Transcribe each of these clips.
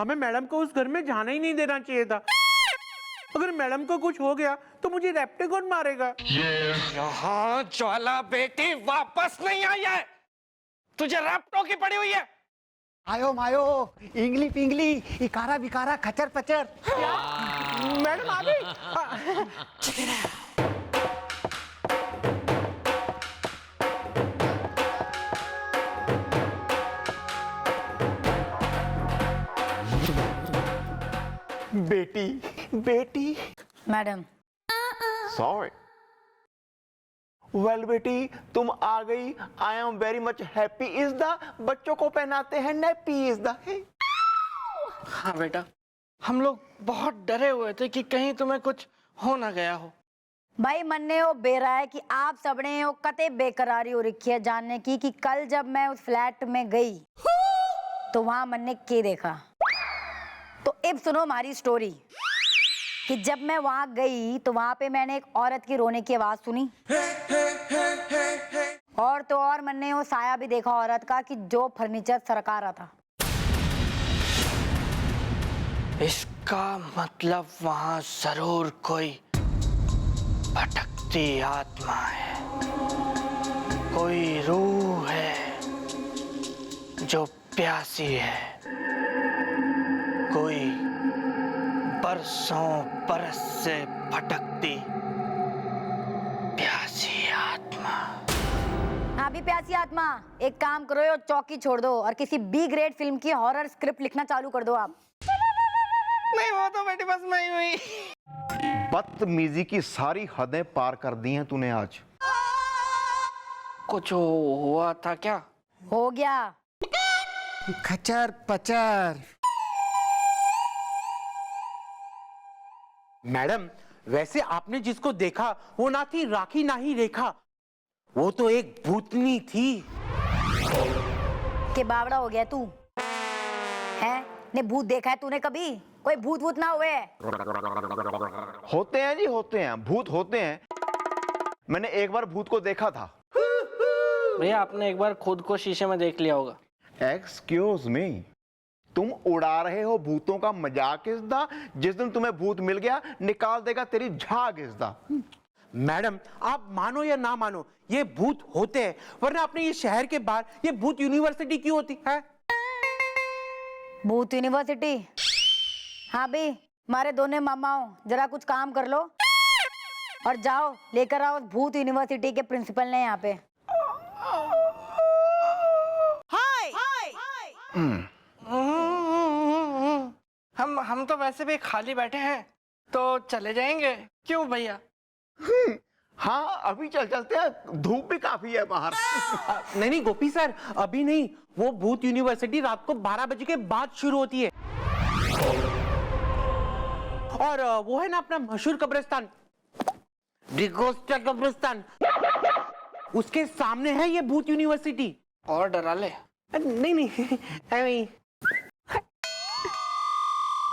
हमें मैडम को उस घर में जाना ही नहीं देना चाहिए था। अगर मैडम को कुछ हो गया तो मुझे रैप्टे कौन मारेगा? यहाँ ज्वाला बेटी वापस नहीं आई है, तुझे रैप्टो की पड़ी हुई है। आयो मायो, इंगली पिंगली, इकारा बिकारा, खचर पचर। मैडम आ गई। बेटी बेटी मैडम। सॉरी। वेल बेटी तुम आ गई, I am very much happy. Is the बच्चों को पहनाते हैं नैपी इज द। हाँ बेटा, हम लोग बहुत डरे हुए थे कि कहीं तुम्हें कुछ हो ना गया हो। भाई मन्ने हो बेरा है कि आप सबने हो कते बेकरारी हो रखी है जानने की कि कल जब मैं उस फ्लैट में गई तो वहां मन्ने के देखा। तो अब सुनो हमारी स्टोरी कि जब मैं वहां गई तो वहां पे मैंने एक औरत की रोने की आवाज सुनी और तो और मैंने वो साया भी देखा औरत का कि जो फर्नीचर सरका रहा था। इसका मतलब वहां जरूर कोई भटकती आत्मा है, कोई रूह है जो प्यासी है, कोई बरसों बरस से भटकती प्यासी आत्मा। हाँ भी प्यासी आत्मा, एक काम करो और चौकी छोड़ दो और किसी बी ग्रेड फिल्म की हॉरर स्क्रिप्ट लिखना चालू कर दो आप। नहीं वो तो बेटी बस मैं ही हुई। बदतमीजी की सारी हदें पार कर दी हैं तूने आज। कुछ हुआ था क्या? हो गया। खचर पचर। मैडम वैसे आपने जिसको देखा वो ना थी राखी ना ही रेखा, वो तो एक भूतनी थी। के बावड़ा हो गया तू है? ने भूत देखा है तूने कभी? कोई भूत भूत ना हुए। होते हैं जी, होते हैं, भूत होते हैं। मैंने एक बार भूत को देखा था। भैया आपने एक बार खुद को शीशे में देख लिया होगा। एक्सक्यूज मी, तुम उड़ा रहे हो भूतों का मजाक इज़दा। जिस दिन तुम्हें भूत मिल गया निकाल देगा तेरी झाग इज़दा। मैडम आप मानो या ना मानो ये भूत होते हैं, वरना अपने ये शहर के बाहर ये भूत यूनिवर्सिटी क्यों होती है? भूत यूनिवर्सिटी? हाँ भी हमारे दोनों मामाओं जरा कुछ काम कर लो और जाओ लेकर आओ भूत यूनिवर्सिटी के प्रिंसिपल ने यहाँ पे। हम तो वैसे भी खाली बैठे हैं तो चले जाएंगे, क्यों भैया? हाँ अभी चलते हैं, धूप भी काफी है बाहर। नहीं नहीं गोपी सर अभी नहीं, वो भूत यूनिवर्सिटी रात को 12 बजे के बाद शुरू होती है। और वो है ना अपना मशहूर कब्रिस्तान, डिगोस्टा कब्रिस्तान, उसके सामने है ये भूत यूनिवर्सिटी। और डरा ले? नहीं नहीं ऐਵੇਂ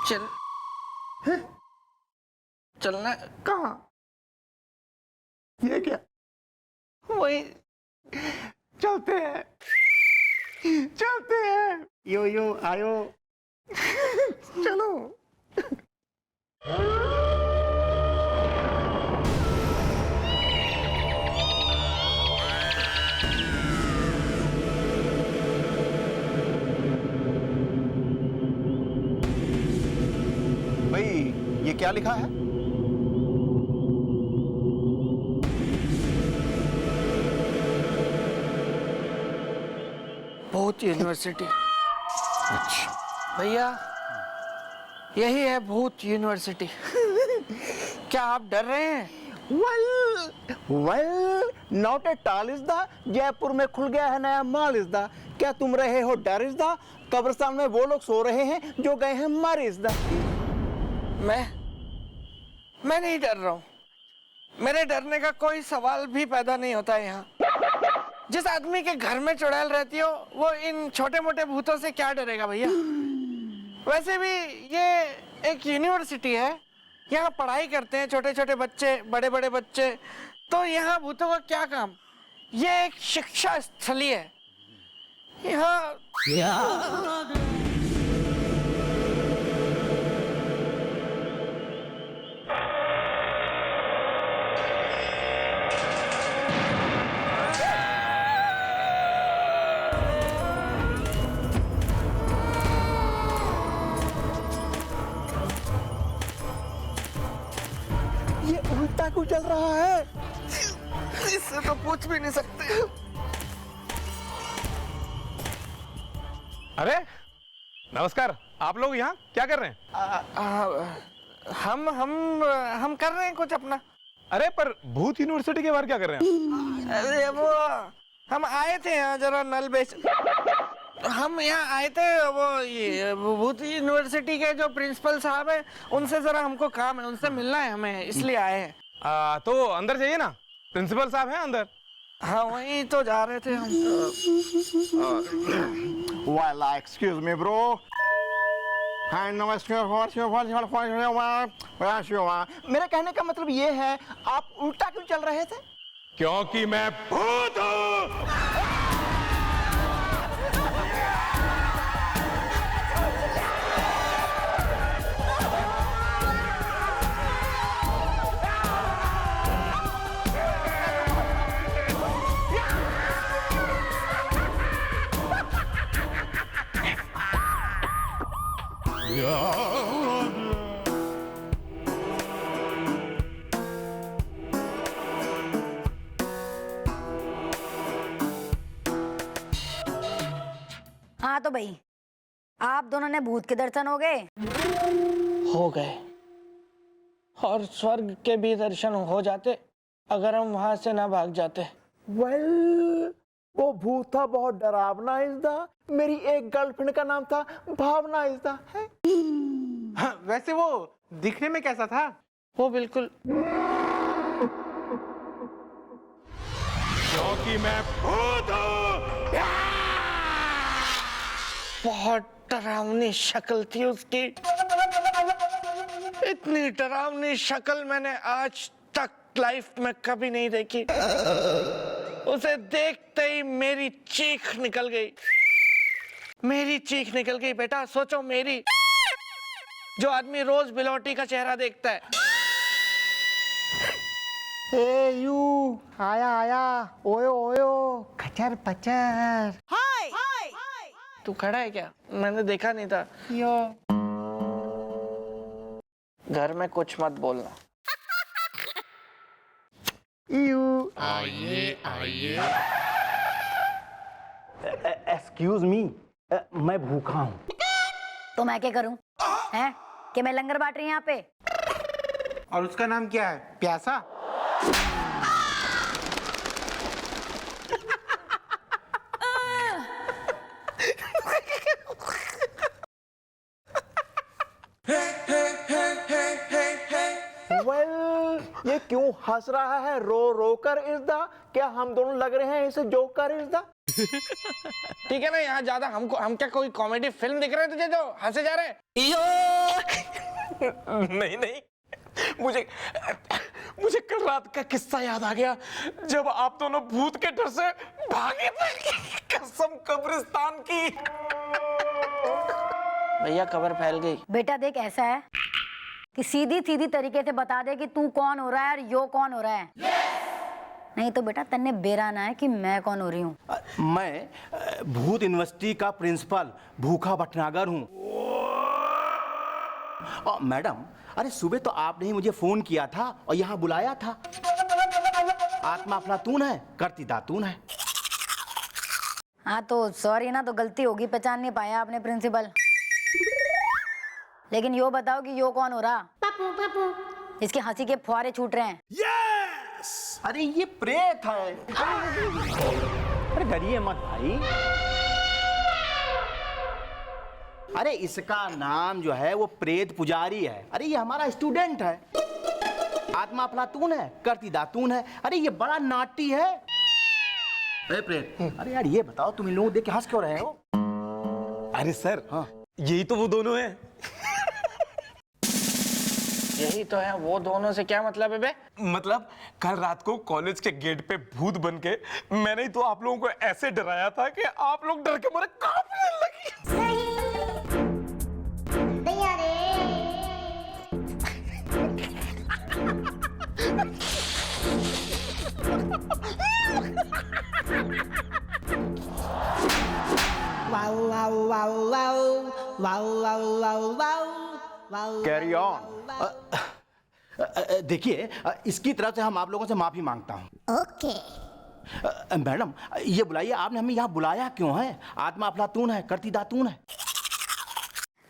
चल चलना कहाँ? ये क्या? वही चलते हैं, चलते हैं। यो यो आयो। चलो। भाई ये क्या लिखा है? भूत यूनिवर्सिटी। अच्छा भैया यही है भूत यूनिवर्सिटी। क्या आप डर रहे हैं? Well not at all is the. Jaipur में खुल गया है नया मॉल इज द। क्या तुम रहे हो डर इज द? कब्रिस्तान में वो लोग सो रहे हैं जो गए हैं मर इज द। मैं नहीं डर रहा हूँ, मेरे डरने का कोई सवाल भी पैदा नहीं होता है यहाँ। जिस आदमी के घर में चुड़ैल रहती हो वो इन छोटे मोटे भूतों से क्या डरेगा भैया? वैसे भी ये एक यूनिवर्सिटी है, यहाँ पढ़ाई करते हैं छोटे छोटे बच्चे, बड़े बड़े बच्चे, तो यहाँ भूतों का क्या काम? ये एक शिक्षा स्थली है। यहाँ ये उल्टा क्यों चल रहा है? इससे तो पूछ भी नहीं सकते। अरे नमस्कार, आप लोग यहाँ क्या कर रहे हैं? हम कर रहे हैं कुछ अपना। अरे पर भूत यूनिवर्सिटी के बाहर क्या कर रहे हैं? अरे वो हम आए थे यहाँ जरा नल बेच, हम यहाँ आए थे, वो भूत यूनिवर्सिटी के जो प्रिंसिपल साहब हैं उनसे जरा हमको काम है, उनसे मिलना है हमें, इसलिए आए हैं। तो अंदर जाइए ना, प्रिंसिपल साहब हैं अंदर। हाँ वहीं तो जा रहे थे हम। Well, excuse me, bro. मेरे कहने का मतलब ये है, आप उल्टा क्यों चल रहे थे? क्योंकि मैं भूत हूँ। हाँ तो भाई, आप दोनों ने भूत के दर्शन हो गए? हो गए, और स्वर्ग के भी दर्शन हो जाते अगर हम वहां से ना भाग जाते। Well, वो भूत था बहुत डरावना इज़दा। मेरी एक गर्लफ्रेंड का नाम था भावना इज़दा है। हाँ, वैसे वो दिखने में कैसा था? वो बिल्कुल, क्योंकि मैं भूत हूँ। बहुत डरावनी शक्ल थी उसकी। इतनी डरावनी शक्ल मैंने आज तक लाइफ में कभी नहीं देखी। उसे देखते ही मेरी चीख निकल गई, मेरी चीख निकल गई। बेटा सोचो, मेरी, जो आदमी रोज बिलोटी का चेहरा देखता है। ए यू, आया आया, ओयो ओयो, खचर पचर। तू खड़ा है क्या? मैंने देखा नहीं था। यो घर में कुछ मत बोलना। यू एक्सक्यूज मी, मैं भूखा हूँ। तो मैं क्या करूं? हैं कि मैं लंगर बांट रही हूं यहाँ पे? और उसका नाम क्या है? प्यासा? वेल, ये क्यों हंस रहा है रो रो कर इज़दा? क्या हम दोनों लग रहे हैं इसे जोकर इज़दा? ठीक है ना, यहाँ ज्यादा हमको, हम क्या कोई कॉमेडी फिल्म दिख रहे हैं तुझे जो हंसे जा रहे हैं? नहीं नहीं, मुझे कल रात का किस्सा याद आ गया, जब आप दोनों भूत के डर से भागे थे। कसम कब्रिस्तान की। भैया खबर फैल गई। बेटा देख, ऐसा है कि सीधी सीधी तरीके से बता दे कि तू कौन हो रहा है और यो कौन हो रहा है। नहीं तो बेटा तन्ने बेराना है कि मैं कौन हो रही हूँ। मैं भूत यूनिवर्सिटी का प्रिंसिपल भूखा भटनागर हूँ। मैडम, अरे सुबह तो आपने ही मुझे फोन किया था और यहाँ बुलाया था। आत्मा अफलातून है, करती दातून है। हाँ तो सॉरी ना, तो गलती होगी, पहचान नहीं पाया आपने प्रिंसिपल। लेकिन यो बताओ कि यो कौन हो रहा? इसके हंसी के फुहारे छूट रहे हैं। अरे ये प्रेत है। अरे डरिए मत भाई। अरे इसका नाम जो है वो प्रेत पुजारी है। अरे ये हमारा स्टूडेंट है। आत्मा अफलातून है, करती दातून है। अरे ये बड़ा नाटी है। अरे प्रेत, अरे यार ये बताओ, तुम इन लोगों को देख के हंस क्यों रहे हो? अरे सर, हाँ यही तो वो दोनों हैं। यही तो है वो दोनों, से क्या मतलब है बे? मतलब कल रात को कॉलेज के गेट पे भूत बन के मैंने ही तो आप लोगों को ऐसे डराया था कि आप लोग डर के मारे कांपने लगे। Carry on. देखिए, इसकी तरफ से हम आप लोगों से माफी मांगता हूँ। ओके। मैडम, ये बुलाइए, आपने हमें यहाँ बुलाया क्यों है? आत्मा अफलातून है, करती दातून है।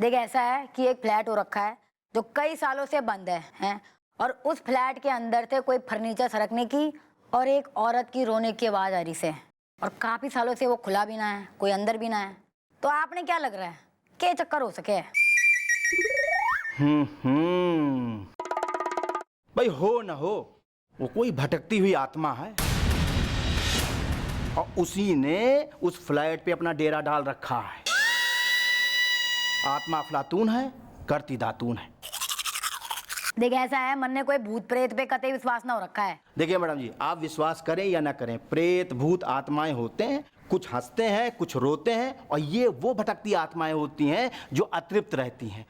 देख, ऐसा है कि एक फ्लैट हो रखा है जो कई सालों से बंद है? और उस फ्लैट के अंदर से कोई फर्नीचर सरकने की और एक औरत की रोने की आवाज आ रही से, और काफी सालों से वो खुला भी ना है, कोई अंदर भी ना है। तो आपने क्या लग रहा है, क्या चक्कर हो सके? भाई, हो ना हो, वो कोई भटकती हुई आत्मा है और उसी ने उस फ्लैट पे अपना डेरा डाल रखा है। आत्मा अफलातून है, करती दातून है। देख, ऐसा है, मन ने कोई भूत प्रेत पे कतई विश्वास ना हो रखा है। देखिए मैडम जी, आप विश्वास करें या ना करें, प्रेत भूत आत्माएं होते हैं, कुछ हंसते हैं, कुछ रोते हैं, और ये वो भटकती आत्माएं होती हैं जो अतृप्त रहती हैं।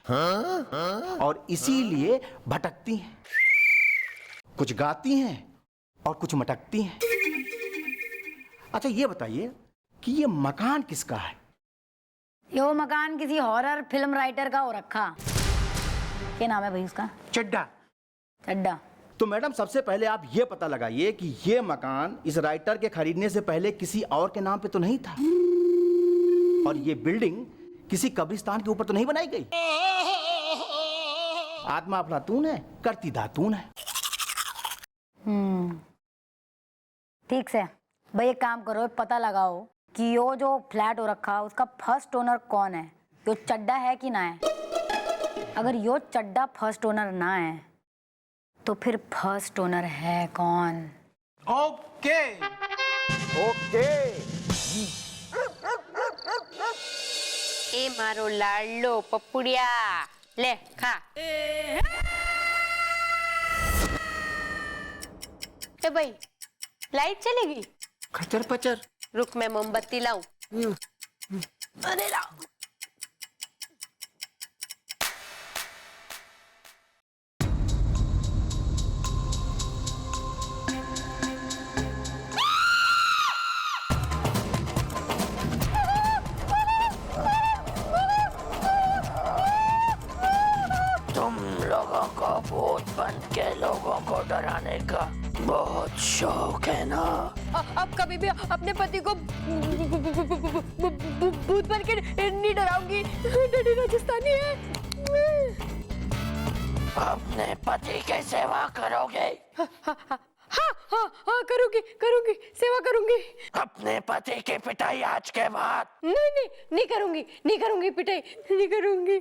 और इसीलिए भटकती हैं, कुछ गाती हैं और कुछ मटकती हैं। अच्छा, ये बताइए कि ये मकान किसका है? ये मकान किसी हॉरर फिल्म राइटर का हो रखा। क्या नाम है भाई उसका? चड्डा। चड्डा। तो मैडम, सबसे पहले आप ये पता लगाइए कि ये मकान इस राइटर के खरीदने से पहले किसी और के नाम पे तो नहीं था, और ये बिल्डिंग किसी कब्रिस्तान के ऊपर तो नहीं बनाई गई। आत्मा अफलातून है, करती दातून है। ठीक से भाई, एक काम करो, पता लगाओ कि यो जो फ्लैट हो रखा उसका फर्स्ट ओनर कौन है। यो चड्डा है कि ना है? अगर यो चड्डा फर्स्ट ओनर ना है तो फिर फर्स्ट ओनर है कौन? ओके। ओके। ए मारो लाडलो पपुड़िया, ले खा। ए भाई, लाइट चलेगी? खचर पचर। रुक, मैं मोमबत्ती लाऊं। अरे लाओ। तुम लोगों को भूत बन के लोगों को डराने का बहुत शौक है ना? अब कभी भी अपने पति को भूत बन के नहीं डराऊंगी। डैडी राजस्थानी है। अपने पति की सेवा करोगे? हाँ, करूंगी, सेवा करूंगी। अपने पति की पिटाई आज के बाद? नहीं करूंगी पिटाई, नहीं करूंगी।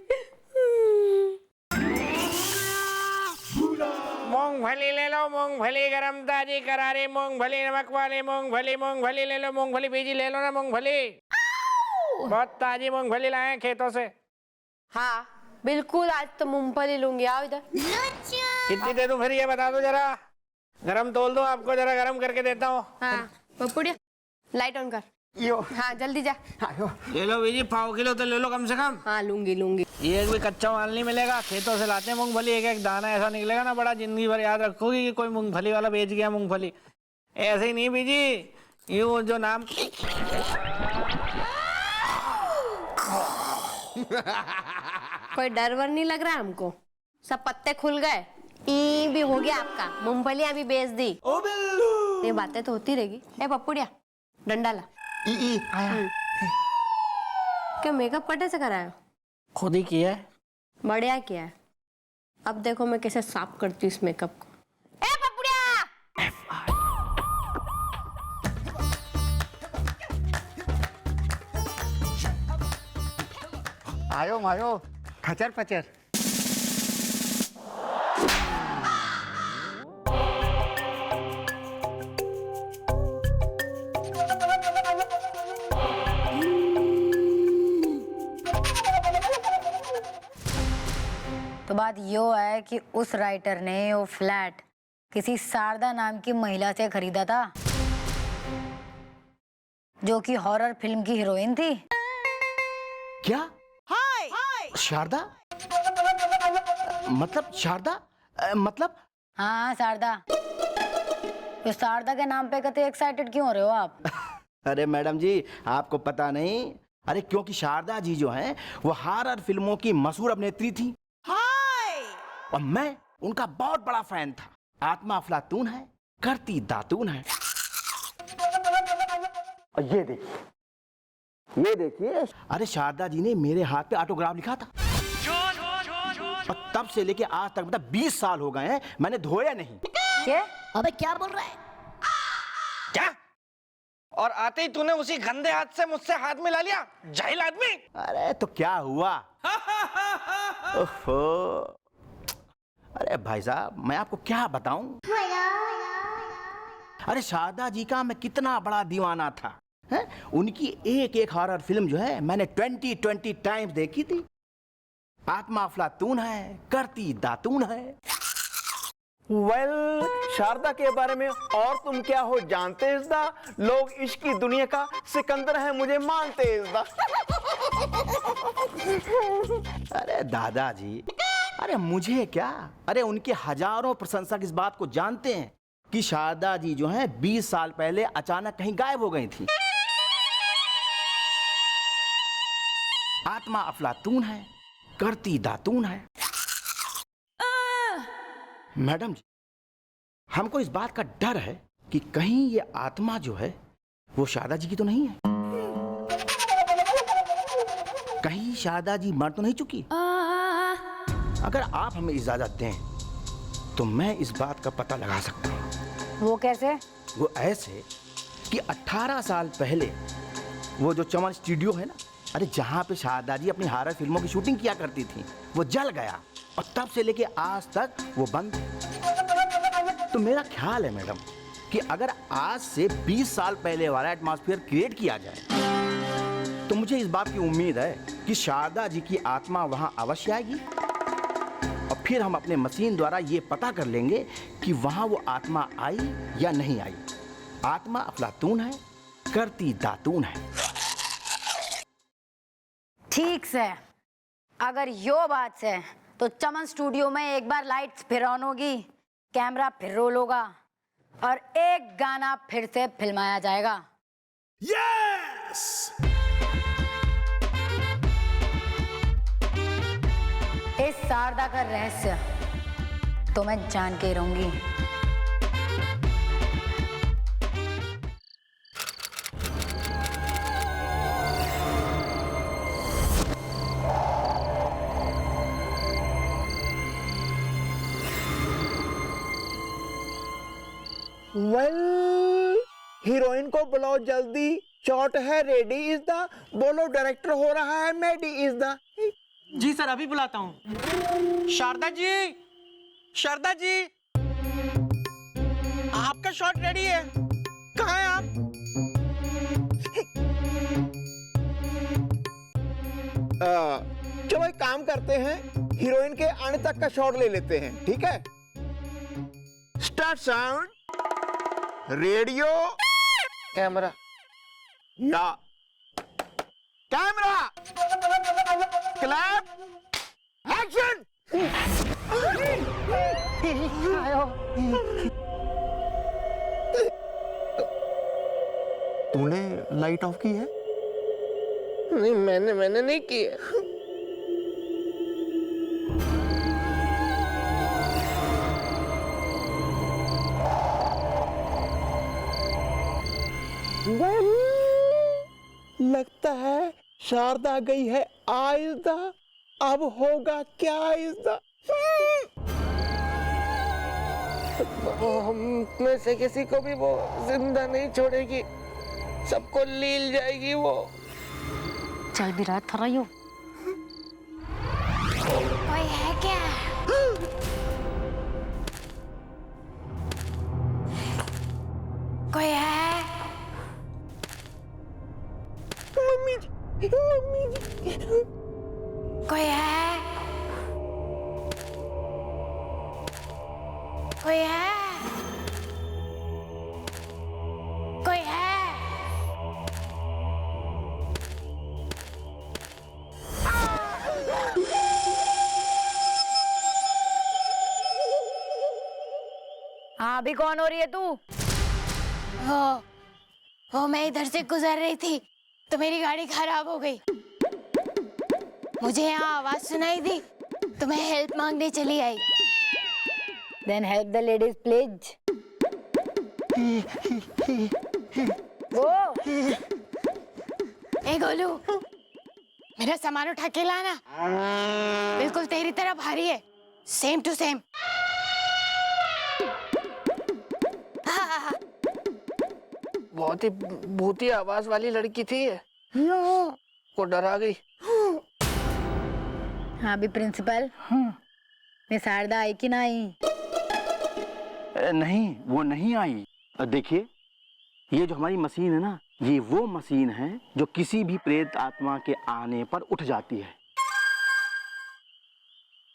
मूंगफली ले लो, मूंगफली गरम ताजी करारी मूंगफली, नमक वाली मूंगफली ले लो, मूंगफली बीजी ले लो ना, मूंगफली बहुत ताजी मूंगफली लाए हैं खेतों से। हाँ बिल्कुल, आज तो मूंगफली लूंगी। आओ इधर। कितनी दे दूं फिर, ये बता दो जरा। गरम तोल दो, आपको जरा गरम करके देता हूँ। हाँ पपुड़िया, लाइट ऑन कर। यो। हाँ जल्दी जा। ले लो बीजी, 5 किलो तो ले लो कम से कम। हाँ लूंगी। ये एक भी कच्चा माल नहीं मिलेगा, खेतों से लाते हैं मूंगफली। एक एक दाना ऐसा निकलेगा ना, बड़ा जिंदगी भर याद रखोगी कि कोई मूंगफली वाला बेच गया मूंगफली। ऐसे ही नहीं बीजी, यूं जो नाम। कोई डर वर नहीं लग रहा हमको, सब पत्ते खुल गए। ई भी हो गया आपका, मूंगफलियां भी बेच दी। ये बातें तो होती रहेगी। ए पपुड़िया, डंडा ला। क्या मेकअप कटे से कराया? खुद ही किया है। बढ़िया किया है। अब देखो मैं कैसे साफ करती हूँ इस मेकअप को। ए पपुड़िया! आयो मायो, खचर पचर। तो बात यो है कि उस राइटर ने वो फ्लैट किसी शारदा नाम की महिला से खरीदा था, जो कि हॉरर फिल्म की हीरोइन थी। क्या? शारदा? मतलब शारदा? मतलब? हाँ शारदा। तो शारदा के नाम पे कते एक्साइटेड क्यों हो रहे हो आप? अरे मैडम जी, आपको पता नहीं? अरे क्योंकि शारदा जी जो हैं वो हॉरर फिल्मों की मशहूर अभिनेत्री थी। और उनका बहुत बड़ा फैन था। आत्मा अफलातून है, करती दातून है। और ये देखिए, अरे शारदा जी ने मेरे हाथ पे ऑटोग्राफ लिखा था। और तब से लेके आज तक मतलब 20 साल हो गए हैं, मैंने धोया नहीं। क्या? अबे क्या बोल रहा है? क्या? और आते ही तूने उसी गंदे हाथ से मुझसे हाथ मिला लिया, जाहिल आदमी। अरे तो क्या हुआ? ओहो, अरे भाई साहब मैं आपको क्या बताऊं। अरे शारदा जी का मैं कितना बड़ा दीवाना था, है? उनकी एक एक हॉरर फिल्म जो है मैंने 20 टाइम्स देखी थी। आत्मा अफलातून है, करती दातून है। वेल, शारदा के बारे में और तुम क्या हो जानते इज़दा? लोग इश्क की दुनिया का सिकंदर है, मुझे मानते इज़दा। अरे दादाजी, अरे मुझे क्या, अरे उनके हजारों प्रशंसक इस बात को जानते हैं कि शारदा जी जो हैं 20 साल पहले अचानक कहीं गायब हो गई थी। आत्मा अफलातून है, करती दातून है। मैडम जी, हमको इस बात का डर है कि कहीं ये आत्मा जो है वो शारदा जी की तो नहीं है। कहीं शारदा जी मर तो नहीं चुकी? अगर आप हमें इजाजत दें तो मैं इस बात का पता लगा सकता हूँ। वो कैसे? वो ऐसे कि 18 साल पहले वो जो चमन स्टूडियो है ना, अरे जहाँ पे शारदा जी अपनी हॉरर फिल्मों की शूटिंग किया करती थी, वो जल गया और तब से लेके आज तक वो बंद। तो मेरा ख्याल है मैडम कि अगर आज से 20 साल पहले वाला एटमॉस्फेयर क्रिएट किया जाए तो मुझे इस बात की उम्मीद है कि शारदा जी की आत्मा वहाँ अवश्य आएगी। और फिर हम अपने मशीन द्वारा ये पता कर लेंगे कि वहाँ वो आत्मा आई या नहीं आई। आत्मा अफलातून है, करती दातून है। ठीक से, अगर यो बात से तो चमन स्टूडियो में एक बार लाइट्स फिर ऑन होगी, कैमरा फिर रोल होगा और एक गाना फिर से फिल्माया जाएगा। यस! इस शारदा का रहस्य तो मैं जान के रहूंगी। वेल, हीरोइन को बुलाओ जल्दी, शॉट है रेडी इज द। बोलो डायरेक्टर हो रहा है Maddie is the. Ji sir, अभी बुलाता हूँ। शारदा जी, शारदा जी, आपका शॉट रेडी है, कहाँ हैं आप? चलो एक काम करते हैं, हीरोइन के आने तक का शॉट ले लेते हैं, ठीक है? स्टार्ट साउंड, रेडियो, कैमरा, या कैमरा, क्लैप, एक्शन। तूने लाइट ऑफ की है? नहीं मैंने नहीं की है। लगता है शारदा गई है आइज़दा। अब होगा क्या आइज़दा? हम में से किसी को भी वो जिंदा नहीं छोड़ेगी, सबको लील जाएगी वो। चल भी रहा था यो। कोई है क्या? कोई है? मम्मी जी, मम्मी जी। कोई है? कोई है? कोई है? हाँ, अभी कौन हो रही है तू? वो मैं इधर से गुजर रही थी तो मेरी गाड़ी खराब हो गई। मुझे यहाँ आवाज सुनाई दी तो मैं हेल्प मांगने चली आई। Then help the ladies, please. Go. ए गोलू, मेरा सामान उठा के लाना। बिल्कुल तेरी तरह भारी है, सेम टू सेम। बहुत ही भूती आवाज वाली लड़की थी ये। को डरा गई। हाँ भी प्रिंसिपल, मैं शारदा आई कि ना आई? नहीं, वो नहीं आई। देखिए, ये जो हमारी मशीन है ना, ये वो मशीन है जो किसी भी प्रेत आत्मा के आने पर उठ जाती है,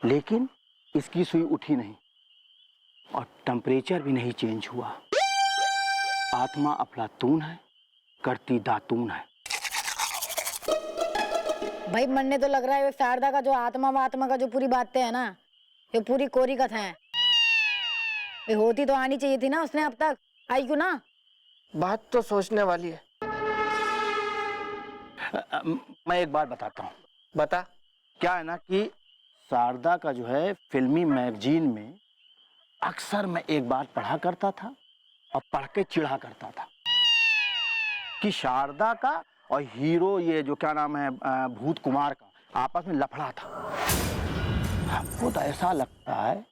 लेकिन इसकी सुई उठी नहीं और टेम्परेचर भी नहीं चेंज हुआ। आत्मा अफलातून है, करती दातून है। भाई मन्ने तो लग रहा है ये शारदा का जो आत्मा का जो पूरी बातें है ना, ये पूरी कोरी कथा है। ये होती तो आनी चाहिए थी ना उसने, अब तक आई क्यों ना? बात तो सोचने वाली है। मैं एक बात बताता हूँ। बता। क्या है ना कि शारदा का जो है फिल्मी मैगजीन में अक्सर मैं एक बात पढ़ा करता था और पढ़ के चिढ़ा करता था कि शारदा का और हीरो ये जो क्या नाम है भूत कुमार का आपस में लफड़ा था। हमको तो ऐसा लगता है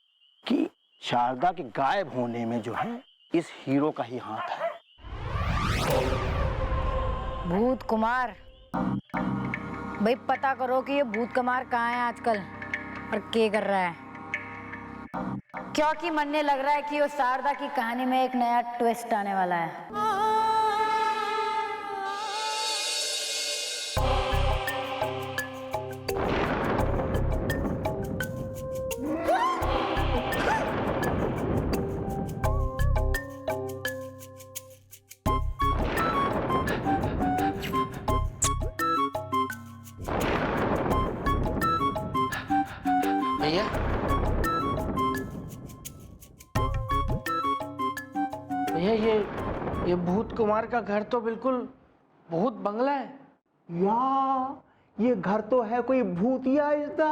कि शारदा के गायब होने में जो है इस हीरो का ही हाथ है। भूत कुमार, भाई पता करो कि ये भूत कुमार कहाँ है आजकल और क्या कर रहा है, क्योंकि मन्ने लग रहा है कि वो शारदा की कहानी में एक नया ट्विस्ट आने वाला है। भैया, भैया ये भूत कुमार का घर तो बिल्कुल भूत बंगला है। ये घर तो है कोई भूतिया इसदा,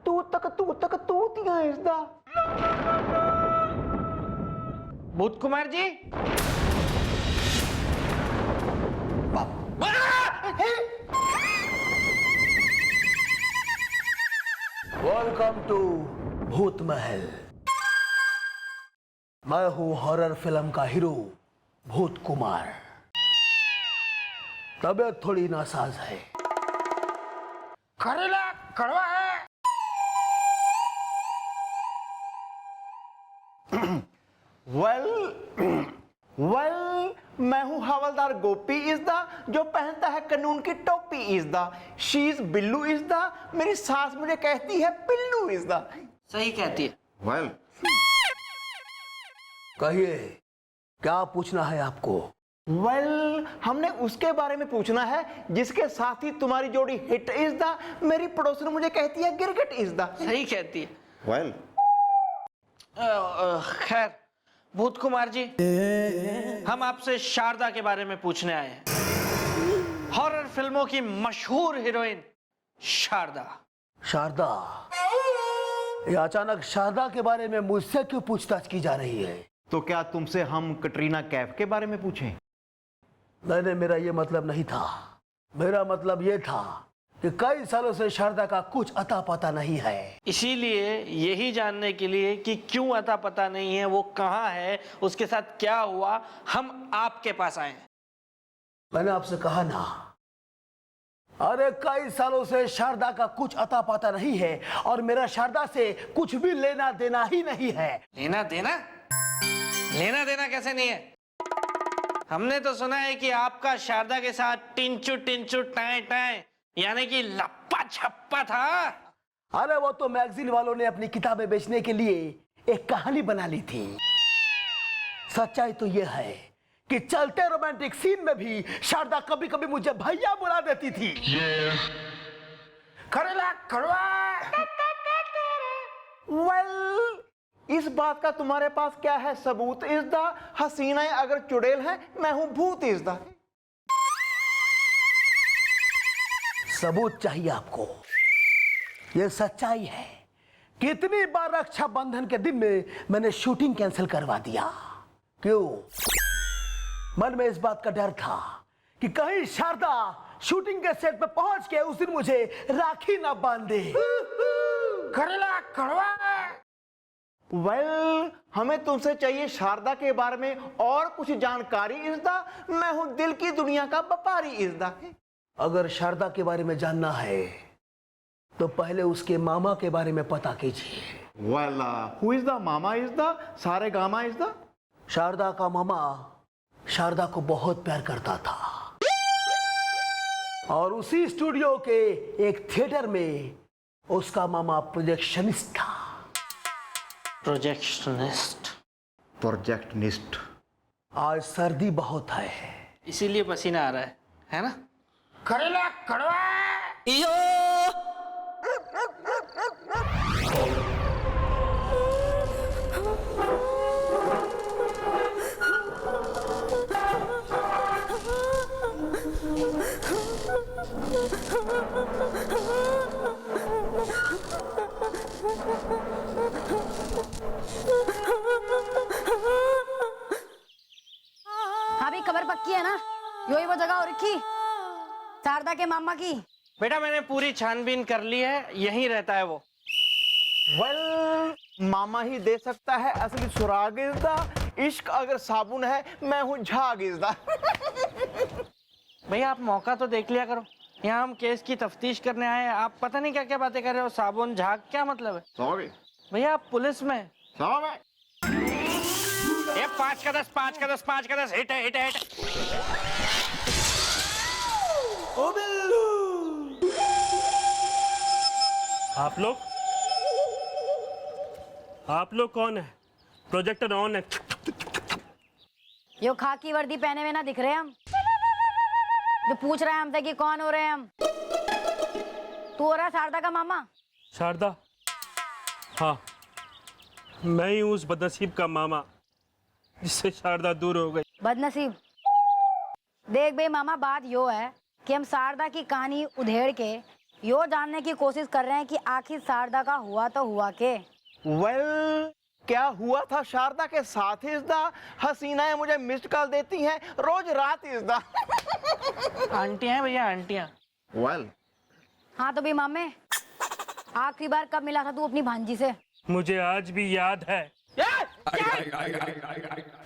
तू तक तूतिया इसदा। भूत कुमार जी, वेलकम टू भूत महल। मैं हूं हॉरर फिल्म का हीरो भूत कुमार। तबीयत थोड़ी नासाज है। करेला कड़वा है। वेल मैं हूं हवलदार गोपी इसदा, जो पहनता है कानून की टोपी इसदा। शी इज बिल्लू इसदा, मेरी सास मुझे कहती है पिल्लू इसदा। सही कहती है। वेल कहिए, क्या पूछना है आपको? हमने उसके बारे में पूछना है जिसके साथ ही तुम्हारी जोड़ी हिट इसदा। मेरी पड़ोसन मुझे कहती है गिरगिट इसदा। सही कहती है। खैर भूत कुमार जी, हम आपसे शारदा के बारे में पूछने आए हैं। हॉरर फिल्मों की मशहूर हीरोइन शारदा। शारदा? ये अचानक शारदा के बारे में मुझसे क्यों पूछताछ की जा रही है? तो क्या तुमसे हम कटरीना कैफ के बारे में पूछें? नहीं, मेरा ये मतलब नहीं था। मेरा मतलब ये था कि कई सालों से शारदा का कुछ अता पता नहीं है। इसीलिए यही जानने के लिए कि क्यों अता पता नहीं है, वो कहाँ है, उसके साथ क्या हुआ, हम आपके पास आए। मैंने आपसे कहा ना, अरे कई सालों से शारदा का कुछ अता पता नहीं है और मेरा शारदा से कुछ भी लेना देना ही नहीं है। लेना देना? लेना देना कैसे नहीं है? हमने तो सुना है कि आपका शारदा के साथ टिंचू टाए टाए यानी कि लप्पा छप्पा था। अरे वो तो मैगजीन वालों ने अपनी किताबें बेचने के लिए एक कहानी बना ली थी। सच्चाई तो यह है कि चलते रोमांटिक सीन में भी शारदा कभी कभी मुझे भैया बुला देती थी। करेला कड़वा। इस बात का तुम्हारे पास क्या है सबूत इसदा? हसीनाएं अगर चुड़ैल हैं, मैं हूं भूत इसदा। सबूत चाहिए आपको? यह सच्चाई है कितनी बार रक्षाबंधन के दिन में मैंने शूटिंग कैंसिल करवा दिया। क्यों? मन में इस बात का डर था कि कहीं शारदा शूटिंग के सेट पे पहुंच के उस दिन मुझे राखी ना बांध दे। करेला कड़वा। वेल, हमें तुमसे चाहिए शारदा के बारे में और कुछ जानकारी इज़दा। मैं हूं दिल की दुनिया का व्यापारी इज़दा। अगर शारदा के बारे में जानना है तो पहले उसके मामा के बारे में पता कीजिए। वेल, हु इज द मामा इज़दा? सारे गामा इज़दा? शारदा का मामा शारदा को बहुत प्यार करता था और उसी स्टूडियो के एक थिएटर में उसका मामा प्रोजेक्शनिस्ट था। प्रोजेक्टनिस्ट। आज सर्दी बहुत है, इसीलिए पसीना आ रहा है ना? करेला कड़वा। हाँ भी खबर पक्की है ना? यो ही वो जगह हो रखी शारदा के मामा की। बेटा मैंने पूरी छानबीन कर ली है, यहीं रहता है वो। वेल, मामा ही दे सकता है असली सुराग इज़दा। इश्क अगर साबुन है, मैं हूं झाग इज़दा। भैया आप मौका तो देख लिया करो। यहाँ हम केस की तफ्तीश करने आए हैं, आप पता नहीं क्या क्या बातें कर रहे हो। साबुन झाग क्या मतलब है? सॉरी भैया आप पुलिस में। सॉरी। ये 5 का 10, 5 का 10, 5 का 10, हिट है, हिट है, हिट है। आप लोग कौन है? प्रोजेक्टर ऑन है। यो खाकी वर्दी पहने हुए ना दिख रहे हम, जो पूछ रहे हैं हमसे कि कौन हो रहे हैं हम। तू हो रहा है शारदा का मामा? शारदा? हाँ, मैं ही हूँ उस बदनसीब का मामा जिससे शारदा दूर हो गई। बदनसीब? देख बे मामा, बात यो है कि हम शारदा की कहानी उधेड़ के यो जानने की कोशिश कर रहे हैं कि आखिर शारदा का हुआ तो हुआ के। वेल, क्या हुआ था शारदा के साथ इज़दा? हसीनाएं मुझे मिस्ड कॉल देती हैं रोज रात इज़दा। आंटियां हैं भैया, आंटियां। वेल, हाँ तो भी मामे, आखिरी बार कब मिला था तू अपनी भांजी से? मुझे आज भी याद है।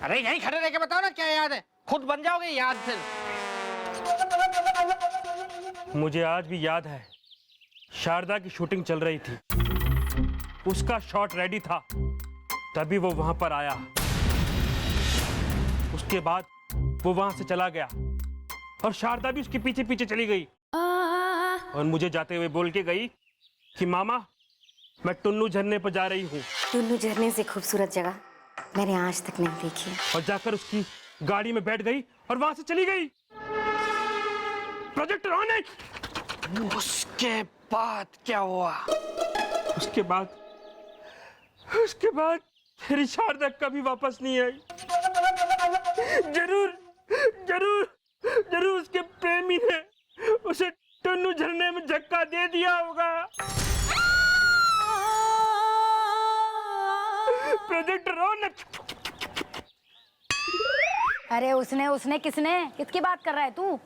अरे यहीं खड़े रह के बताओ ना क्या याद है, खुद बन जाओगे याद फिर। मुझे आज भी याद है, शारदा की शूटिंग चल रही थी, उसका शॉट रेडी था, तभी वो वहां पर आया। उसके बाद वो वहां से चला गया और शारदा भी उसके पीछे पीछे चली गई और मुझे जाते हुए बोल के गई कि मामा मैं टुन्नू झरने पर जा रही हूँ। टुन्नू झरने से खूबसूरत जगह मैंने आज तक नहीं देखी। और जाकर उसकी गाड़ी में बैठ गई और वहां से चली गई। प्रोजेक्टर ऑन है। उसके बाद क्या हुआ? उसके बाद मेरी शारदा कभी वापस नहीं आई। जरूर जरूर जरूर उसके प्रेमी ने उसे टुन्नू झरने में धक्का दे दिया होगा। प्रोजेक्टर ऑन है। अरे उसने किसने? किसकी बात कर रहा है तू?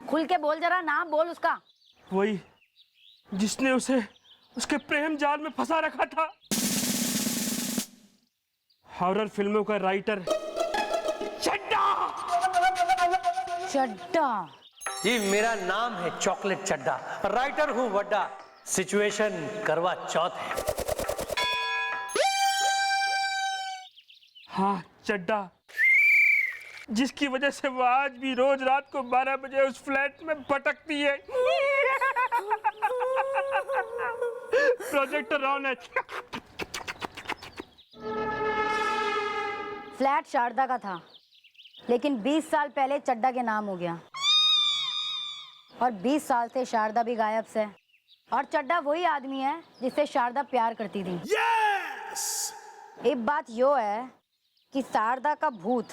खुल के बोल, जरा नाम बोल उसका। वही जिसने उसे उसके प्रेम जाल में फंसा रखा था। हॉरर फिल्मों का राइटर चड्डा। चड्डा? जी मेरा नाम है चॉकलेट चड्डा, राइटर हूँ वड्डा। सिचुएशन करवा चौथ है। हाँ चड्डा, जिसकी वजह से वो आज भी रोज रात को 12 बजे उस फ्लैट में भटकती है। प्रोजेक्टर ऑन है। फ्लैट शारदा का था, लेकिन 20 साल पहले चड्डा के नाम हो गया और 20 साल से शारदा भी गायब से। और चड्डा वही आदमी है जिससे शारदा प्यार करती थी। एक बात यो है कि शारदा का भूत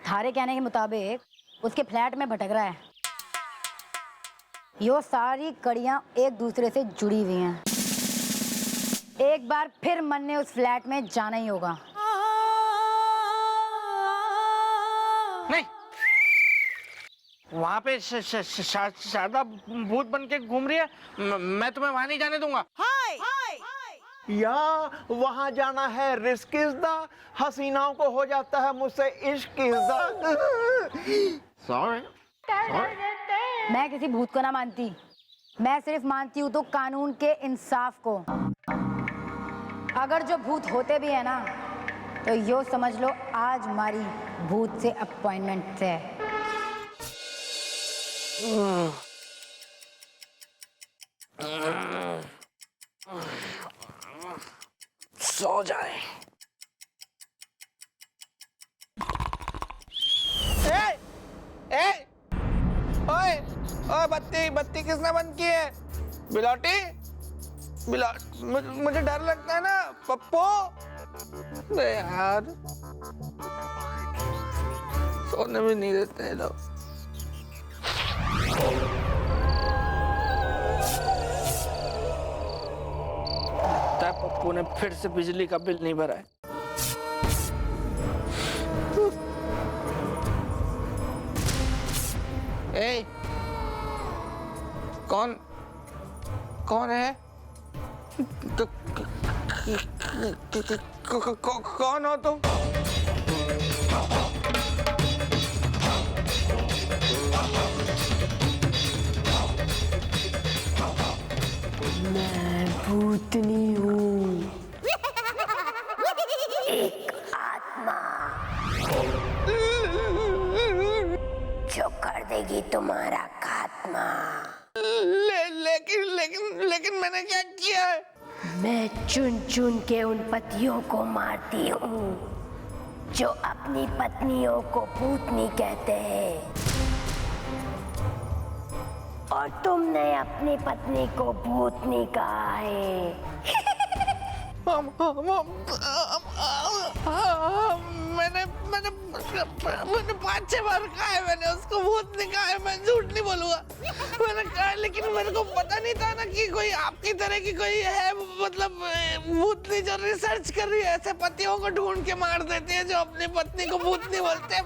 थारे कहने के मुताबिक उसके फ्लैट में भटक रहा है यो सारी कड़ियां एक दूसरे से जुड़ी हुई हैं। एक बार फिर मन ने उस फ्लैट में जाना ही होगा। नहीं, वहां पे शारदा भूत बन के घूम रही है, मैं तुम्हें वहां नहीं जाने दूंगा। या वहां जाना है रिस्क इज द, हसीनाओं को हो जाता है मुझसे इश्क इज द। सॉरी। मैं किसी भूत को ना मानती, मैं सिर्फ मानती हूँ तो कानून के इंसाफ को। अगर जो भूत होते भी है ना, तो यो समझ लो आज हमारी भूत से अपॉइंटमेंट है। सो जाए। ओए, ओए बत्ती किसने बंद की है? बिलोटी, मुझे डर लगता है ना पप्पू। अरे यार, सोने भी नहीं देते हैं लोग। लगता है पप्पू ने फिर से बिजली का बिल नहीं भरा है। ए, कौन है? कौन हो तुम? मैं भूतनी हूँ, एक आत्मा जो कर देगी तुम्हारा खात्मा। लेकिन मैंने क्या किया है? मैं चुन चुन के उन पतियों को मारती हूँ जो अपनी पत्नियों को भूतनी कहते हैं, और तुमने अपनी पत्नी को भूतनी कहा है। मैंने 5-6 बार कहा है, मैंने उसको भूत नहीं कहा है, मैं झूठ नहीं बोलूंगा। मैंने कहा, लेकिन मेरे को पता नहीं था ना कि कोई आपकी तरह की कोई है, मतलब भूतनी जो रिसर्च कर रही है, ऐसे पतियों को ढूंढ के मार देती है जो अपनी पत्नी को भूतनी बोलते हैं।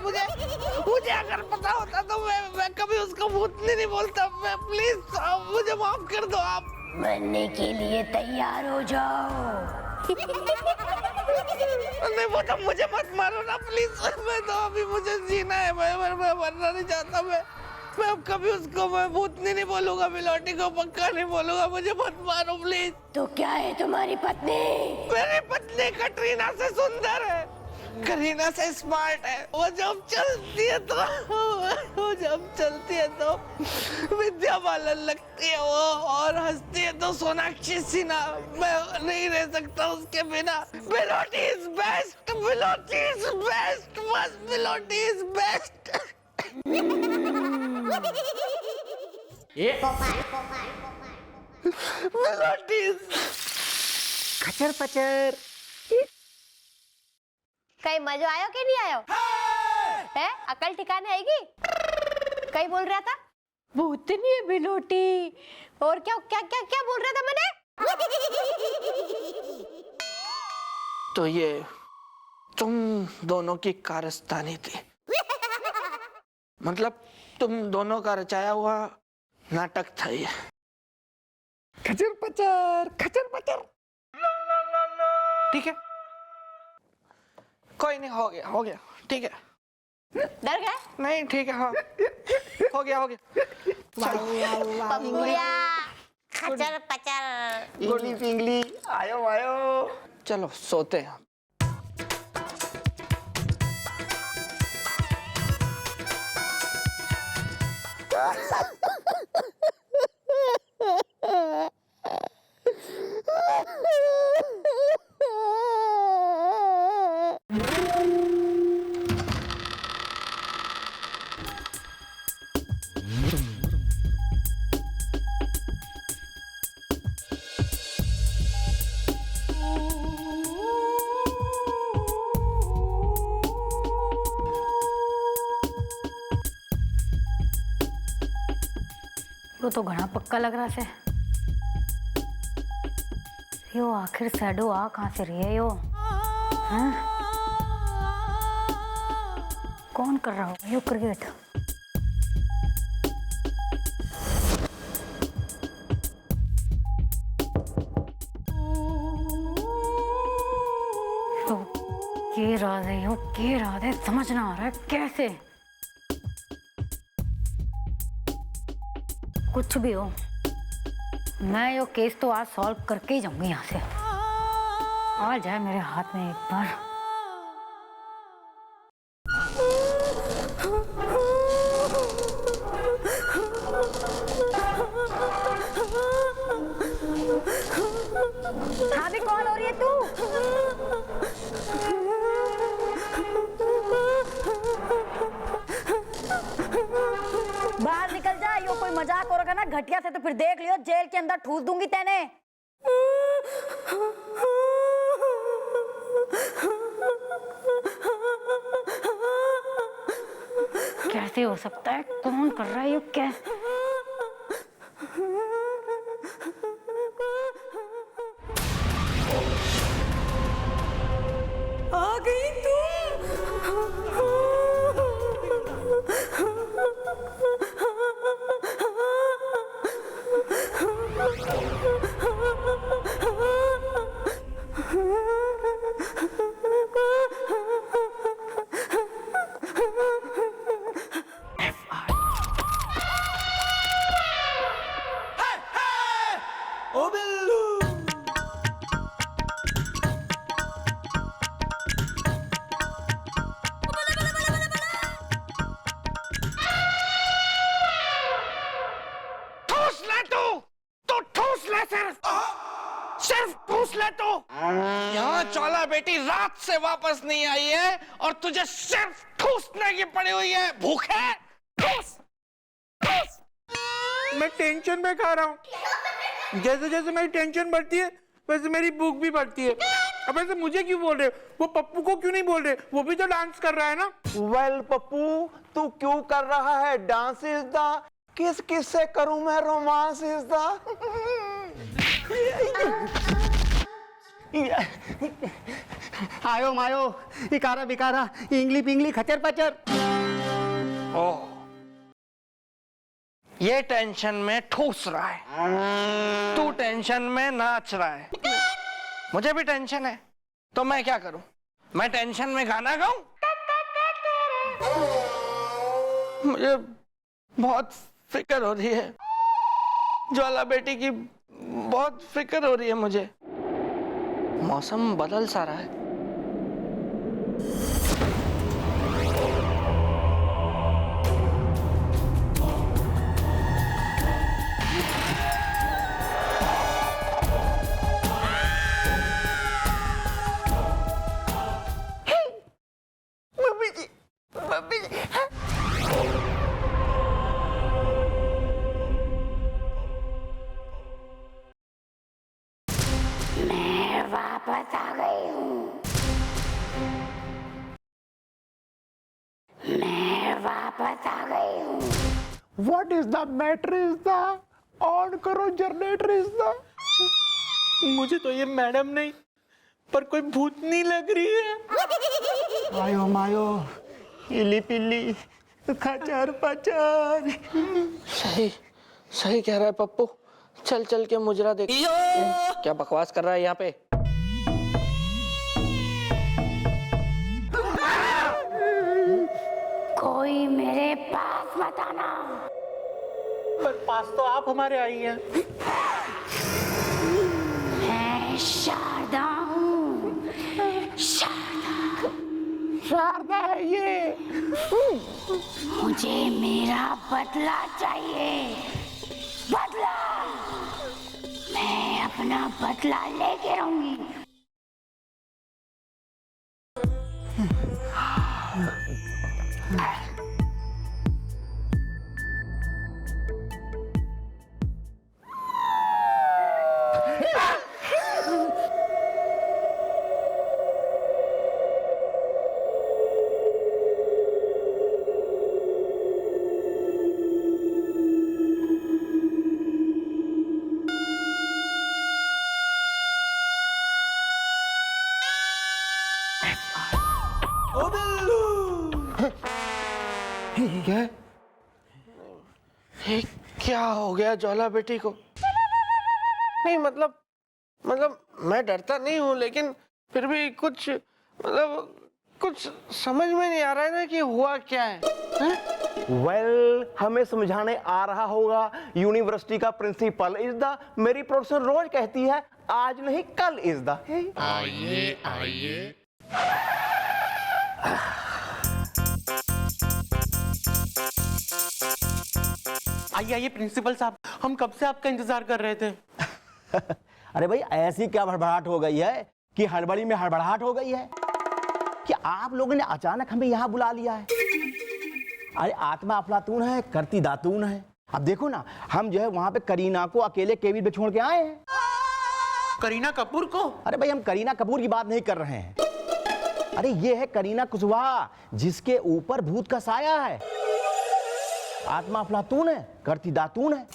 मुझे अगर पता होता तो मैं कभी उसको भूतनी नहीं बोलता। मैं प्लीज मुझे माफ कर दो आप। मरने के लिए तैयार हो जाओ। नहीं, वो तो मुझे मत मारो ना प्लीज। मैं तो अभी मुझे जीना है, मैं मरना नहीं चाहता। मैं अब कभी उसको मैं भूतनी नहीं बोलूंगा, बिलोटी को पक्का नहीं बोलूंगा। मुझे मत मारो प्लीज। तो क्या है तुम्हारी पत्नी? मेरी पत्नी कटरीना से सुंदर है, करीना से स्मार्ट है। वो जब चलती है तो विद्या बालन लगती है वो, और हंसती है तो सोनाक्षी सिन्हा। मैं नहीं रह सकता उसके बिना। बिलोटी इज बेस्ट, बिलोटी इज बेस्ट, बस बिलोटी इज बेस्ट। बिलोटी खचर पचर। कहीं मजा आयो कि नहीं आयो? है अकल ठिकाने आएगी? कहीं बोल रहा था भूतनी है बिलोटी, और क्या क्या क्या क्या बोल रहा था मैंने? तो ये तुम दोनों की कारस्तानी थी, मतलब तुम दोनों का रचाया हुआ नाटक था ये। खचर पचर, खचर पचर। ठीक है, कोई नहीं, हो गया, ठीक है। डर गए? नहीं, ठीक है, हाँ, हो गया। पप्पूया, खचर पचर। गोली पिंगली, आयो। चलो सोते हैं। यो तो घना पक्का लग रहा से। यो आखिर सैडो आ कहाँ से रही है यो? हैं? कौन कर रहा होगा यो क्रिकेट? ये राज है यो, ये राज है, समझ ना आ रहा है कैसे। कुछ भी हो, मैं यो केस तो आज सॉल्व करके ही जाऊंगी यहाँ से। आ जाए मेरे हाथ में एक बार। हाँ भी कौन हो रही है तू? बाहर निकल जा, यो कोई मजाक हो रहा ना घटिया से तो फिर देख लियो जेल के अंदर ठूस दूंगी तेने। कैसे हो सकता है? कौन कर रहा है ये? क्या आ गई तू? यहाँ चौला बेटी रात से वापस नहीं आई है और तुझे सिर्फ ठूसने की पड़ी हुई है। भूख है? ठूस, ठूस। मैं टेंशन में खा रहा हूँ। जैसे जैसे मेरी टेंशन बढ़ती है वैसे मेरी भूख भी बढ़ती है। अब ऐसे मुझे क्यों बोल रहे? वो पप्पू को क्यों नहीं बोल रहे? वो भी तो डांस कर रहा है ना। वेल पप्पू, तू क्यों कर रहा है डांस इज द? किस किस से करूं मैं रोमांस इज द? आयो मायो, इकारा बिकारा, इंगली पिंगली खचर पचर। ओह, ये टेंशन में ठूस रहा है, तू टेंशन में नाच रहा है। मुझे भी टेंशन है तो मैं क्या करूं? मैं टेंशन में गाना गाऊं? मुझे बहुत फिक्र हो रही है, ज्वाला बेटी की बहुत फिक्र हो रही है मुझे। मौसम बदल सा रहा है। मम्मी जी, मम्मी जी। वापस आ गई हूँ, मैं वापस आ गई हूँ। What is the matter is the? On करो जनरेटर इज द। मुझे तो ये मैडम नहीं पर कोई भूतनी लग रही है। आयो मायो, इली पिल्ली खचर पचर। सही सही कह रहा है पप्पू। चल चल के मुजरा देख। क्या बकवास कर रहा है यहाँ पे? कोई मेरे पास मत आना। पर पास तो आप हमारे आई हैं। मैं शारदा हूँ, शारदा। शारदा है ये। मुझे मेरा बदला चाहिए, बदला। मैं अपना बदला लेके रहूंगी। क्या है? ये क्या हो गया ज्वाला बेटी को? नहीं मतलब मैं डरता नहीं हूँ, लेकिन फिर भी कुछ समझ में नहीं आ रहा है ना कि हुआ क्या है, वेल हमें समझाने आ रहा होगा यूनिवर्सिटी का प्रिंसिपल इज द, मेरी प्रोफेसर रोज कहती है आज नहीं कल इज द। आइए आइए। आइए आइए प्रिंसिपल साहब, हम कब से आपका इंतजार कर रहे थे। अरे भाई ऐसी क्या हड़बड़ाहट हो गई है कि हड़बड़ी में हड़बड़ाहट हो गई है कि आप लोगों ने अचानक हमें यहाँ बुला लिया है। अरे आत्मा अफलातून है, करती दातून है। अब देखो ना, हम जो है वहां पे करीना को अकेले केबिन पे छोड़ के आए हैं। करीना कपूर को? अरे भाई हम करीना कपूर की बात नहीं कर रहे हैं। अरे ये है करीना कुशवाहा, जिसके ऊपर भूत का साया है। आत्मा अफलातून है, करती दातून है।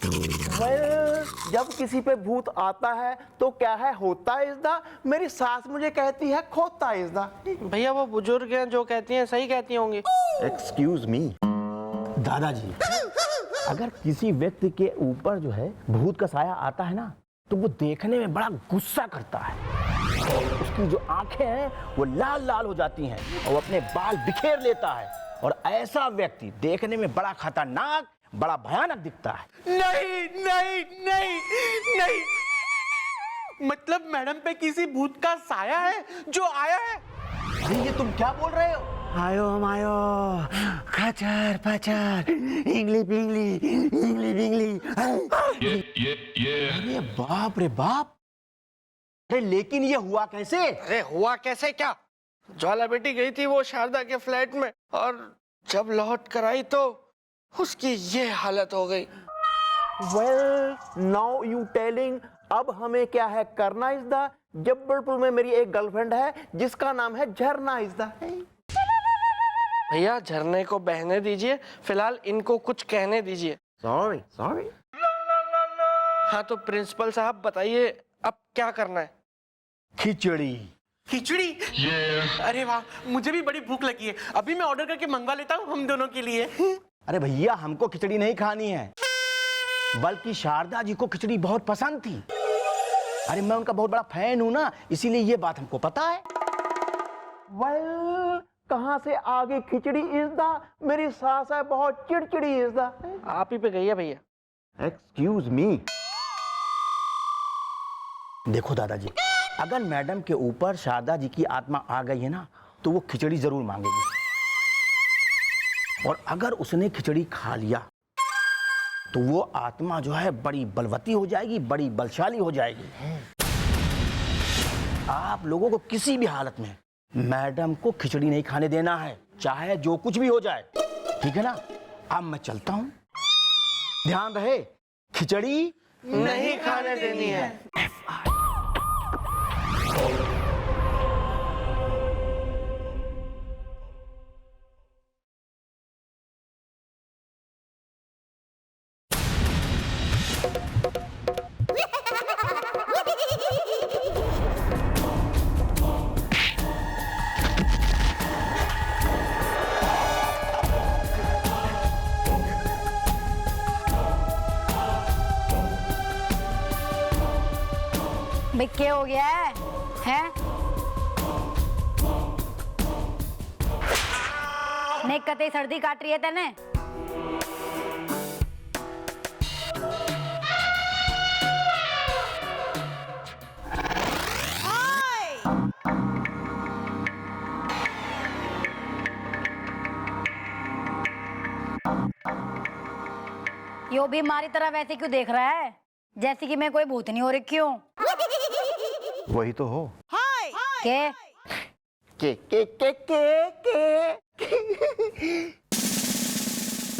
वेल जब किसी पे भूत आता है तो क्या है, होता इज द, मेरी सास मुझे कहती है खोता इज द। भैया वो बुजुर्ग हैं, जो कहती हैं सही कहती होंगी। एक्सक्यूज मी दादाजी, अगर किसी व्यक्ति के ऊपर जो है भूत का साया आता है ना, तो वो देखने में बड़ा गुस्सा करता है। उसकी जो आंखें हैं वो लाल लाल हो जाती हैं और वो अपने बाल बिखेर लेता है, और ऐसा व्यक्ति देखने में बड़ा खतरनाक, बड़ा भयानक दिखता है। नहीं नहीं नहीं नहीं, मतलब मैडम पे किसी भूत का साया है जो आया है। अरे ये तुम क्या बोल रहे हो? आयो मायो खचर पचर इंगली पिंगली इंगली बिंगली। अरे बाप रे बाप। अरे लेकिन ये हुआ कैसे? अरे हुआ कैसे क्या? ज्वाला बेटी गई थी वो शारदा के फ्लैट में, और जब लौट कर आई तो उसकी ये हालत हो गई। वेल नाउ यू टेलिंग, अब हमें क्या है करना इज द। जबलपुर में मेरी एक गर्लफ्रेंड है जिसका नाम है झरना इज द। भैया झरने को बहने दीजिए, फिलहाल इनको कुछ कहने दीजिए। Sorry sorry. हाँ तो प्रिंसिपल साहब बताइए अब क्या करना है? खिचड़ी। खिचड़ी? अरे वाह, मुझे भी बड़ी भूख लगी है, अभी मैं ऑर्डर करके मंगवा लेता हूँ हम दोनों के लिए। अरे भैया हमको खिचड़ी नहीं खानी है, बल्कि शारदा जी को खिचड़ी बहुत पसंद थी। अरे मैं उनका बहुत बड़ा फैन हूं ना, इसीलिए ये बात हमको पता है। वेल कहां से आगे खिचड़ी इज द, मेरी सास है बहुत चिड़चिड़ी इज द। आप ही पे गई है भैया। Excuse me. देखो दादाजी, अगर मैडम के ऊपर शारदा जी की आत्मा आ गई है ना, तो वो खिचड़ी जरूर मांगेगी, और अगर उसने खिचड़ी खा लिया तो वो आत्मा जो है बड़ी बलवती हो जाएगी, बड़ी बलशाली हो जाएगी। आप लोगों को किसी भी हालत में मैडम को खिचड़ी नहीं खाने देना है, चाहे जो कुछ भी हो जाए, ठीक है ना? अब मैं चलता हूं, ध्यान रहे, खिचड़ी नहीं खाने देनी है। भाई क्या हो गया है? हैं? नहीं कतई सर्दी काट रही है तेने? यो भी हमारी तरह वैसे क्यों देख रहा है, जैसे कि मैं कोई भूत नहीं हो रखी हूँ? वही तो हो। के?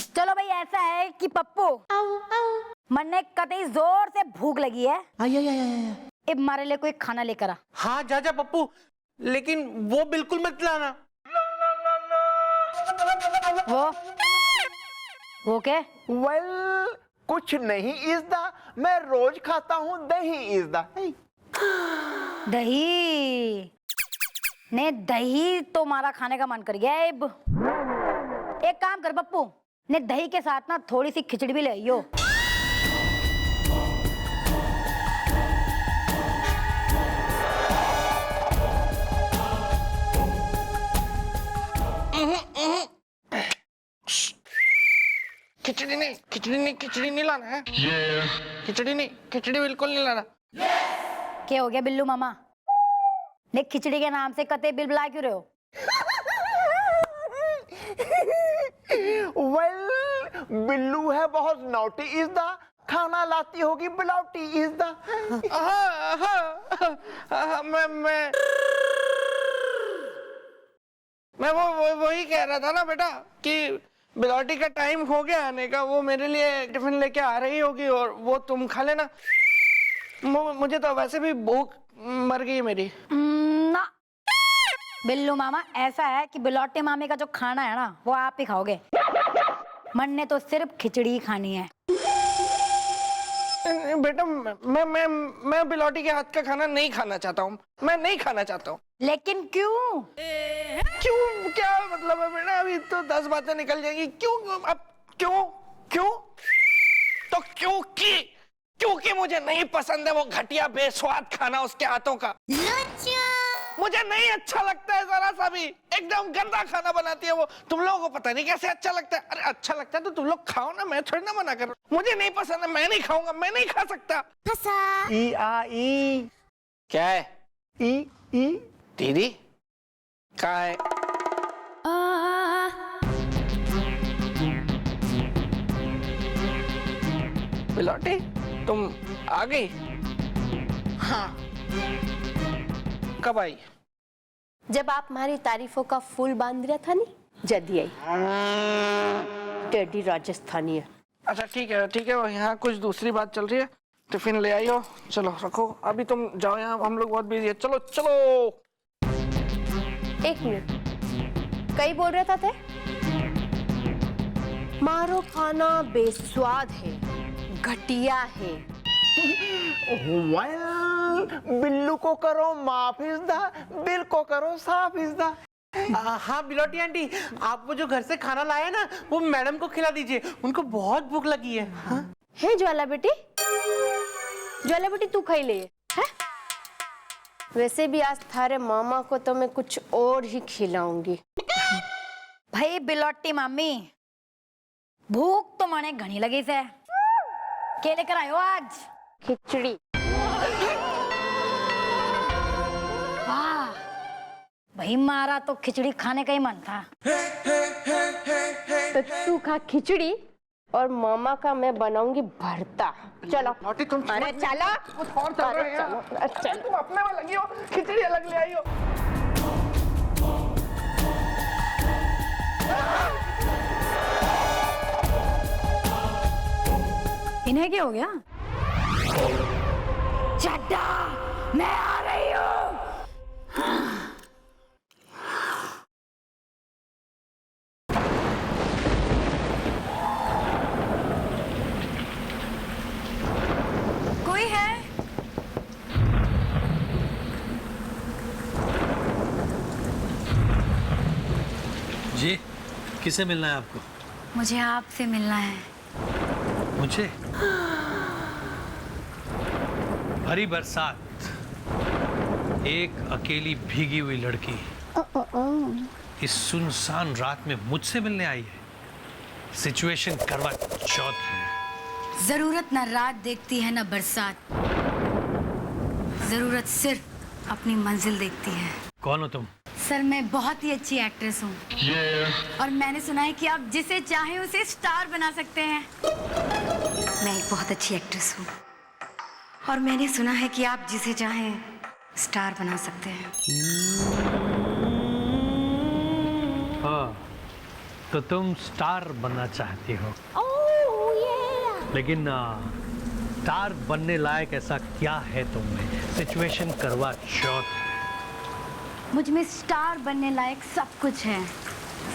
चलो भाई ऐसा है कि पप्पू मन्ने कतई जोर से भूख लगी है, अब हमारे लिए कोई खाना लेकर आ। हाँ जा जा पप्पू, लेकिन वो बिल्कुल मत लाना। वो क्या? वेल कुछ नहीं इज द, मैं रोज खाता हूँ दही इज द। दही? ने दही तो मारा खाने का मन कर गया है अब। एक काम कर पप्पू, ने दही के साथ ना थोड़ी सी खिचड़ी भी ले आइयो। खिचड़ी नहीं लाना है। खिचड़ी बिल्कुल नहीं लाना। क्या हो गया बिल्लू मामा, ने खिचड़ी के नाम से कते बिलबिला क्यों रहे हो? वेल बिल्लू है बहुत नॉटी इज द, खाना लाती होगी बिलौटी इज द। मैं वही कह रहा था ना बेटा कि बिलौटी का टाइम हो गया आने का, वो मेरे लिए टिफिन लेके आ रही होगी और वो तुम खा लेना। मुझे तो वैसे भी भूख मर गई मेरी। ना बिल्लू मामा, ऐसा है कि बिलौटी मामी का जो खाना है ना वो आप ही खाओगे। मन ने तो सिर्फ खिचड़ी ही खानी है। बेटा मैं बिलौटी के हाथ का खाना नहीं खाना चाहता हूँ। मैं नहीं खाना चाहता हूँ। लेकिन क्यों? क्यों क्या मतलब है बेटा? अभी तो 10 बातें निकल जाएंगी। क्यों अब क्यों तो क्योंकि मुझे नहीं पसंद है वो घटिया बेस्वाद खाना उसके हाथों का। मुझे नहीं अच्छा लगता है जरा सा भी। एकदम गंदा खाना बनाती है वो। तुम लोगों को पता नहीं कैसे अच्छा लगता है। अरे अच्छा लगता है तो तुम लोग खाओ ना, मैं थोड़ी ना मना कर रहा हूं। मुझे नहीं पसंद है, मैं नहीं खाऊंगा, मैं नहीं खा सकता। ई आ ई क्या है? ई दीदी क्या है? बिलौटी तुम आ गई? हाँ, कब आई? जब आप हमारी तारीफों का फूल बांध रहा था नहीं, जल्दी आई। टेडी राजस्थानी है। अच्छा ठीक है, वो यहाँ कुछ दूसरी बात चल रही है। टिफिन ले आई हो, चलो रखो। अभी तुम जाओ, यहाँ हम लोग बहुत बिजी है। चलो। एक मिनट, कई बोल रहा था? मारो खाना बेस्वाद है, घटिया है। वेल बिल्लू को करो माफ इज द, बिल को करो साफ इज द। हाँ बिलौटी आंटी, आप वो जो घर से खाना लाए ना वो मैडम को खिला दीजिए, उनको बहुत भूख लगी है। हाँ? है ज्वाला बेटी तू खाई ले है? वैसे भी आज थारे मामा को तो मैं कुछ और ही खिलाऊंगी। भाई बिलौटी मामी, भूख तो मने घनी लगी से। क्या लेकर आयो आज? खिचड़ी। वाह भाई, मारा तो खिचड़ी खाने का ही मन था। तो तू खा खिचड़ी और मामा का मैं बनाऊंगी भरता। चलो तुम अरे चलो, चलो। तुम अपने में लगी हो, खिचड़ी अलग ले आई हो। इन्हें क्या हो गया? चड्डा, मैं आ रही हूँ। कोई है? जी, किसे मिलना है आपको? मुझे आपसे मिलना है। मुझे? भरी बरसात, एक अकेली भीगी हुई लड़की इस सुनसान रात में मुझसे मिलने आई है। सिचुएशन करवा चौथ है। जरूरत न रात देखती है न बरसात, जरूरत सिर्फ अपनी मंजिल देखती है। कौन हो तुम? सर मैं बहुत ही अच्छी एक्ट्रेस हूँ और मैंने सुना है कि आप जिसे चाहें उसे स्टार बना सकते हैं। मैं एक बहुत अच्छी एक्ट्रेस हूँ और मैंने सुना है कि आप जिसे चाहें स्टार बना सकते हैं। हाँ, तो तुम स्टार बनना चाहती हो। लेकिन स्टार बनने लायक ऐसा क्या है तुम में? सिचुएशन करवा चौथ। मुझ में स्टार बनने लायक सब कुछ है,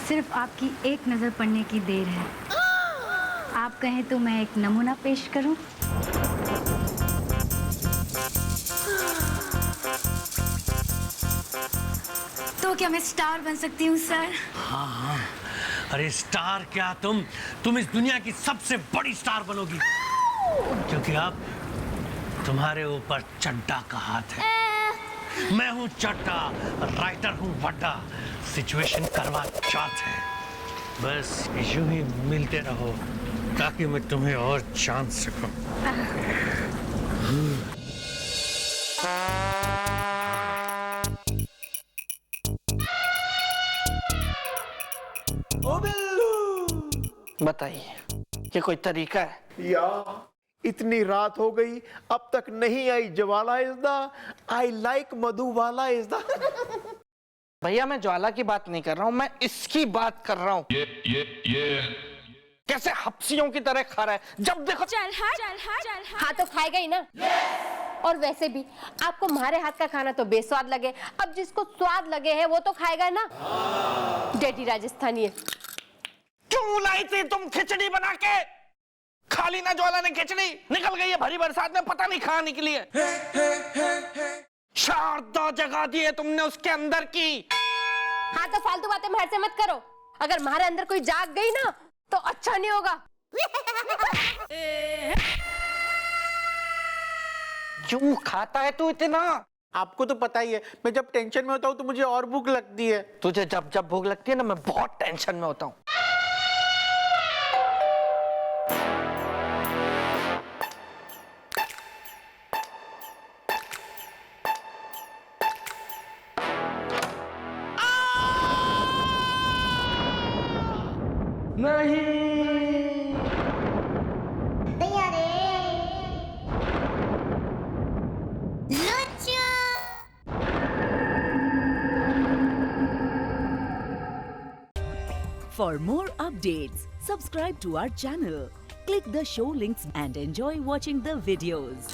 सिर्फ आपकी एक नजर पड़ने की देर है। आप कहें तो मैं एक नमूना पेश करूं? तो क्या मैं स्टार बन सकती हूँ सर? हाँ हाँ, अरे स्टार क्या, तुम इस दुनिया की सबसे बड़ी स्टार बनोगी, क्योंकि अब तुम्हारे ऊपर चड्डा का हाथ है। मैं हूँ चड्डा, राइटर हूँ वड्डा, सिचुएशन करवा चौथ है। बस यूं ही मिलते रहो ताकि मैं तुम्हें और जान सकूं। बताइए, ये कोई तरीका है? या इतनी रात हो गई अब तक नहीं आई Jwala is the eye like Madhubala is the भैया मैं ज्वाला की बात नहीं कर रहा हूँ, मैं इसकी बात कर रहा हूँ। कैसे हपसियों की तरह खा रहा है, जब देखो चल हाँ हाँ तो खाएगा ही ना। और वैसे भी आपको हमारे हाथ का खाना तो बेस्वाद लगे, अब जिसको स्वाद लगे है वो तो खाएगा ना। डैडी राजस्थानी है। क्यों लाई थी तुम खिचड़ी बना के? खाली ना ज्वाला ने खिचड़ी, निकल गई है भरी बरसात में, पता नहीं कहां निकली है। शारदा जगा दी है तुमने उसके अंदर की। हाँ तो फालतू बातें मेरे से मत करो, अगर हमारे अंदर कोई जाग गई ना तो अच्छा नहीं होगा। क्यों खाता है तू इतना? आपको तो पता ही है, मैं जब टेंशन में होता हूँ तो मुझे और भूख लगती है। तुझे जब जब भूख लगती है ना, मैं बहुत टेंशन में होता हूँ। For more updates, subscribe to our channel, click the show links and enjoy watching the videos.